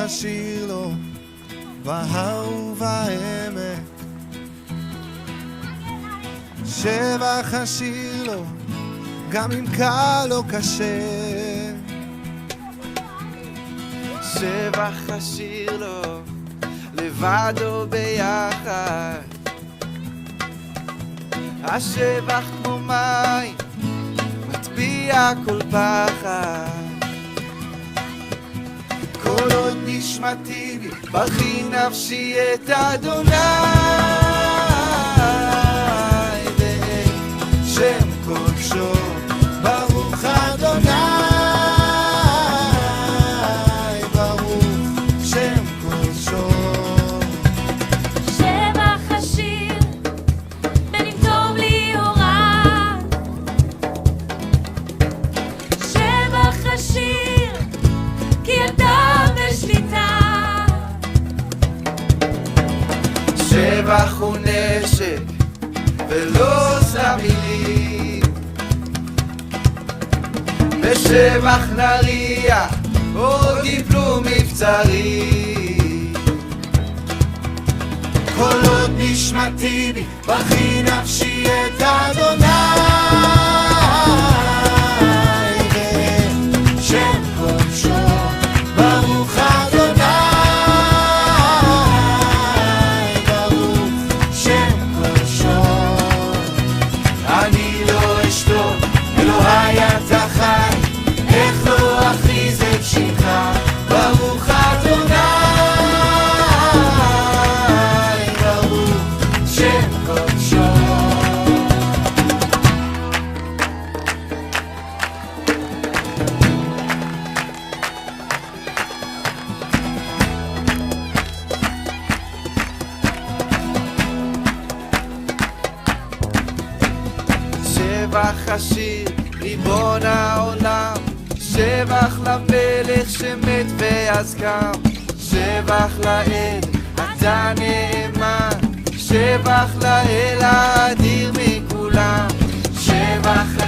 השיר לו בהר ובעמק, שבח השיר לו גם אם קל או קשה, שבח השיר לו לבד או ביחד, השבח כמו מים מטביע כל פחד. כל עוד נשמתי בי ברכי נפשי את אדוני, ואין שם קודשו ברוך אדוני, ברוך שם קודשו. שבח השיר בין אם טוב לי או רע, שבח השיר כי אתה בשליטה, שבח הוא נשק ולא סתם מילים, בשבח נריע עוד יפלו מבצרים. כל עוד נשמתי בי ברכי נפשי את אדוני, ואין שם קודשו ברוך אדוני, ברוך שם קודשו. אני לא אשתוק, אלוהי אתה חי, איך לא אכריז את שמך, ברוך אדוני, ברוך שם קודשו. שבח השיר ריבון העולם, שבח למלך שמת ואז קם, שבח לאל אתה נאמן, שבח לאל האדיר מכולם, שבח